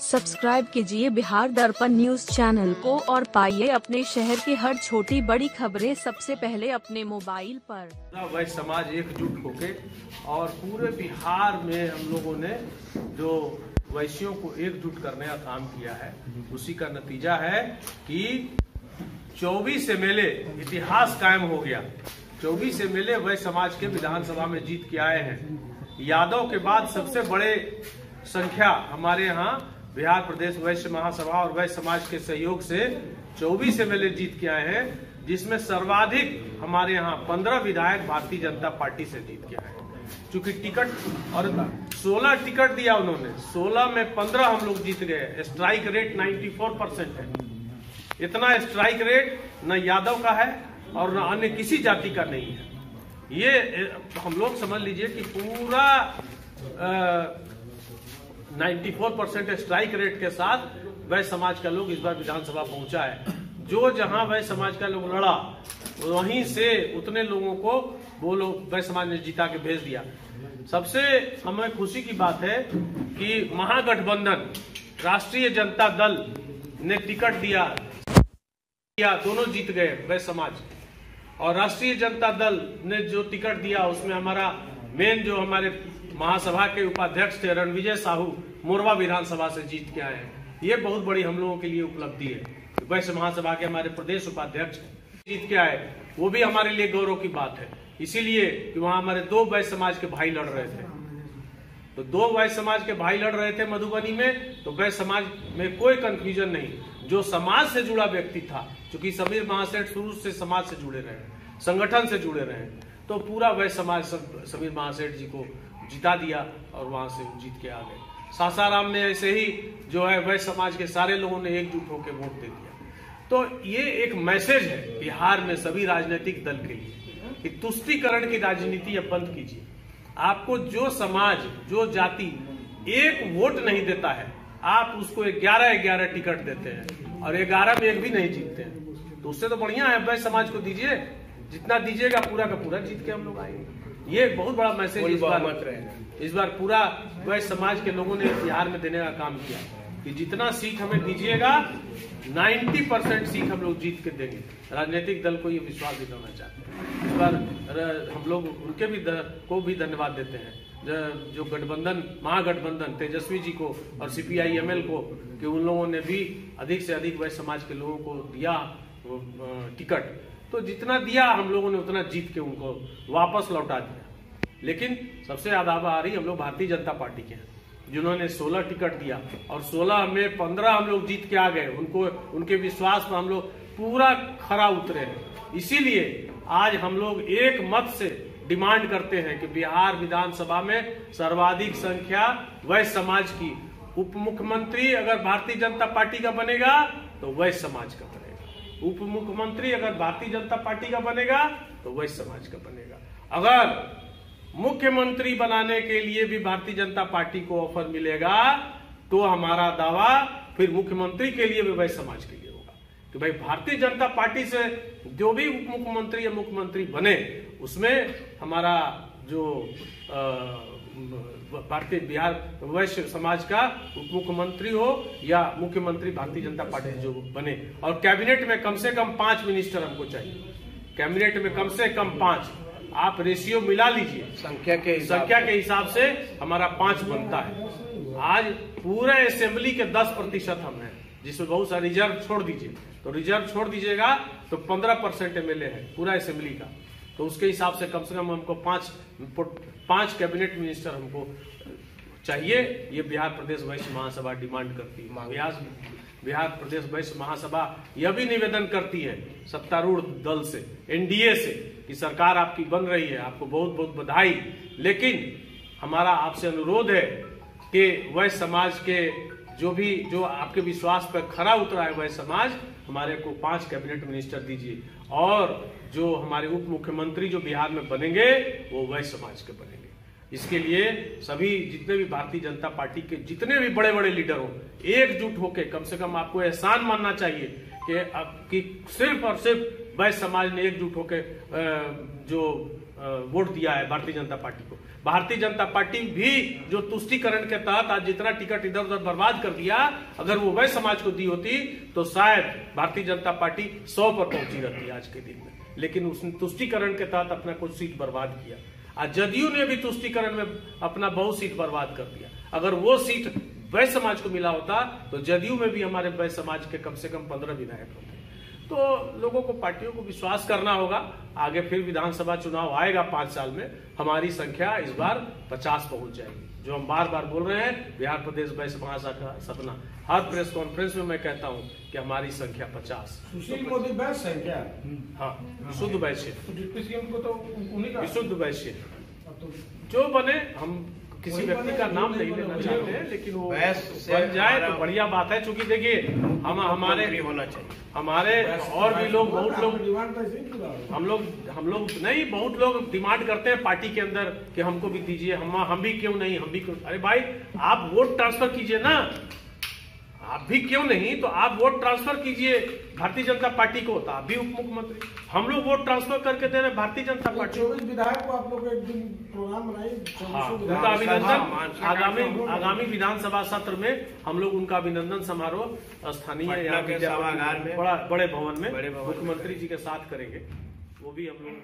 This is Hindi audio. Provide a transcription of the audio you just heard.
सब्सक्राइब कीजिए बिहार दर्पण न्यूज चैनल को और पाइए अपने शहर की हर छोटी बड़ी खबरें सबसे पहले अपने मोबाइल पर। वैश्य समाज एकजुट होके और पूरे बिहार में हम लोगों ने जो वैश्यों को एकजुट करने का काम किया है, उसी का नतीजा है कि 24 एमएलए इतिहास कायम हो गया। 24 एमएलए वैश्य समाज के विधानसभा में जीत के आए हैं। यादव के बाद सबसे बड़े संख्या हमारे यहाँ बिहार प्रदेश वैश्य महासभा और वैश्य समाज के सहयोग से 24 एमएलए जीत के आए हैं, जिसमें सर्वाधिक हमारे यहाँ 15 विधायक भारतीय जनता पार्टी से जीत के आए हैं। चूंकि टिकट और 16 टिकट दिया उन्होंने, 16 में 15 हम लोग जीत गए। स्ट्राइक रेट 94% है। इतना स्ट्राइक रेट न यादव का है और न अन्य किसी जाति का नहीं है। ये हम लोग समझ लीजिए कि पूरा 94% स्ट्राइक रेट के साथ वैश्य समाज का लोग इस बार विधानसभा पहुंचा है। जो जहां वैश्य समाज का लोग लड़ा, वहीं से उतने लोगों को वो लोग वैश्य समाज ने जीता के भेज दिया। सबसे हमें खुशी की बात है कि महागठबंधन राष्ट्रीय जनता दल ने टिकट दिया, दोनों जीत गए वैश्य समाज, और राष्ट्रीय जनता दल ने जो टिकट दिया उसमें हमारा मेन जो हमारे महासभा के उपाध्यक्ष थे रणविजय साहू, मोरवा विधानसभा से जीत के आए हैं। ये बहुत बड़ी हम लोगों के लिए उपलब्धि है। वैश्य महासभा के हमारे प्रदेश उपाध्यक्ष जीत के आए, वो भी हमारे लिए गौरव की बात है। इसीलिए कि वहां हमारे 2 वैश्य समाज के भाई लड़ रहे थे, तो 2 वैश्य समाज के भाई लड़ रहे थे मधुबनी में, तो वैश्य समाज में कोई कंफ्यूजन नहीं। जो समाज से जुड़ा व्यक्ति था, क्योंकि समीर महासेठ शुरू से समाज से जुड़े रहे, संगठन से जुड़े रहे, तो पूरा वैश्य समाज समीर महासेठ जी को जिता दिया और वहां से जीत के आ गए। सासाराम में ऐसे ही जो है वैश्य समाज के सारे लोगों ने एकजुट होकर वोट दे दिया। तो ये एक मैसेज है बिहार में सभी राजनीतिक दल के लिए कि तुष्टीकरण की राजनीति अब बंद कीजिए। आपको जो समाज, जो जाति एक वोट नहीं देता है, आप उसको 11 टिकट देते हैं और 11 में एक भी नहीं जीतते हैं, तो उससे तो बढ़िया है वैश्य समाज को दीजिए। जितना दीजिएगा पूरा का पूरा जीत के हम लोग आएंगे। ये बहुत बड़ा मैसेज इस बार पूरा वैश्य समाज के लोगों ने बिहार में देने का काम किया कि जितना सीट हमें दीजिएगा 90% सीट हम लोग जीत के देंगे। राजनीतिक दल को ये विश्वास दिलाना चाहते हैं। इस बार हम लोग उनके को भी धन्यवाद देते हैं, जो गठबंधन महागठबंधन तेजस्वी जी को और CPI-ML को, कि उन लोगों ने भी अधिक से अधिक वैश्य समाज के लोगों को दिया टिकट। तो जितना दिया हम लोगों ने उतना जीत के उनको वापस लौटा दिया। लेकिन सबसे ज्यादा आभारी हम लोग भारतीय जनता पार्टी के हैं, जिन्होंने 16 टिकट दिया और 16 में 15 हम लोग जीत के आ गए। उनके विश्वास पर हम लोग पूरा खरा उतरे हैं। इसीलिए आज हम लोग एक मत से डिमांड करते हैं कि बिहार विधानसभा में सर्वाधिक संख्या वैश्य समाज की। उप मुख्यमंत्री अगर भारतीय जनता पार्टी का बनेगा तो वैश्य समाज का बनेगा। उप मुख्यमंत्री अगर भारतीय जनता पार्टी का बनेगा तो वैश्य समाज का बनेगा। अगर मुख्यमंत्री बनाने के लिए भी भारतीय जनता पार्टी को ऑफर मिलेगा तो हमारा दावा फिर मुख्यमंत्री के लिए भी वैश्य समाज के लिए होगा कि भाई भारतीय जनता पार्टी से जो भी उप मुख्यमंत्री या मुख्यमंत्री बने, उसमें हमारा जो भारतीय बिहार वैश्य समाज का उप मुख्यमंत्री हो या मुख्यमंत्री भारतीय जनता पार्टी जो बने, और कैबिनेट में कम से कम 5 मिनिस्टर हमको चाहिए। कैबिनेट में कम से कम 5, आप रेशियो मिला लीजिए, संख्या के हिसाब से हमारा 5 बनता है। आज पूरे असेंबली के 10% हम हैं, जिसमें बहुत सारा रिजर्व छोड़ दीजिए, तो रिजर्व छोड़ दीजिएगा तो 15% एमएलए है पूरा असेंबली का। तो उसके हिसाब से कम हमको 5 कैबिनेट मिनिस्टर हमको चाहिए। ये बिहार प्रदेश वैश्य महासभा डिमांड करती है। बिहार प्रदेश वैश्य महासभा यह भी निवेदन करती है सत्तारूढ़ दल से, NDA से, कि सरकार आपकी बन रही है, आपको बहुत बहुत बधाई। लेकिन हमारा आपसे अनुरोध है कि वैश्य समाज के जो आपके विश्वास पर खरा उतरा है वैश्य समाज, हमारे को 5 कैबिनेट मिनिस्टर दीजिए, और जो हमारे उप मुख्यमंत्री जो बिहार में बनेंगे वो वैश्य समाज के बनेंगे। इसके लिए सभी जितने भी भारतीय जनता पार्टी के जितने भी बड़े बड़े लीडर हो, एकजुट होकर कम से कम आपको एहसान मानना चाहिए कि सिर्फ और सिर्फ वैश्य समाज ने एकजुट होकर जो वोट दिया है भारतीय जनता पार्टी को, भारतीय जनता पार्टी भी जो तुष्टीकरण के तहत आज जितना टिकट इधर उधर बर्बाद कर दिया, अगर वो वैश्य समाज को दी होती तो शायद भारतीय जनता पार्टी 100 पर पहुंची रहती आज के दिन में। लेकिन उसने तुष्टीकरण के तहत अपना कुछ सीट बर्बाद किया। आज जदयू ने भी तुष्टीकरण में अपना बहुत सीट बर्बाद कर दिया। अगर वो सीट वैश्य समाज को मिला होता तो जदयू में भी हमारे वैश्य समाज के कम से कम 15 विधायक होते। तो लोगों को, पार्टियों को विश्वास करना होगा। आगे फिर विधानसभा चुनाव आएगा 5 साल में, हमारी संख्या इस बार 50 पहुंच जाएगी। जो हम बार बार बोल रहे हैं, बिहार प्रदेश वैश्य महासभा का सपना। हर प्रेस कॉन्फ्रेंस में मैं कहता हूं कि हमारी संख्या 50। सुशील मोदी वैश्य है क्या? हाँ, शुद्ध वैश्य, डिप्टी सीएम को तो उन्हीं का विशुद्ध वैश्य। जो बने, हम किसी व्यक्ति का नाम नहीं लेना चाहते हैं, लेकिन वो बन जाए तो बढ़िया बात है। चूंकि देखिए हमारे होना चाहिए, हमारे और भी लोग, बहुत लोग हम लोग नहीं, बहुत लोग डिमांड करते हैं पार्टी के अंदर कि हमको भी दीजिए, हम भी क्यों नहीं, हम भी क्यों। अरे भाई, आप वोट ट्रांसफर कीजिए ना, आप भी क्यों नहीं, तो आप वोट ट्रांसफर कीजिए भारतीय जनता पार्टी को, तो आप भी उप मुख्यमंत्री। हम लोग वोट ट्रांसफर करके दे रहे भारतीय जनता पार्टी। 24 विधायक को आप लोग एक दिन प्रोग्राम बनाइए, उनका अभिनंदन आगामी विधानसभा सत्र में हम लोग उनका अभिनंदन समारोह स्थानीय यहाँ बड़े भवन में मुख्यमंत्री जी के साथ करेंगे। वो भी हम लोग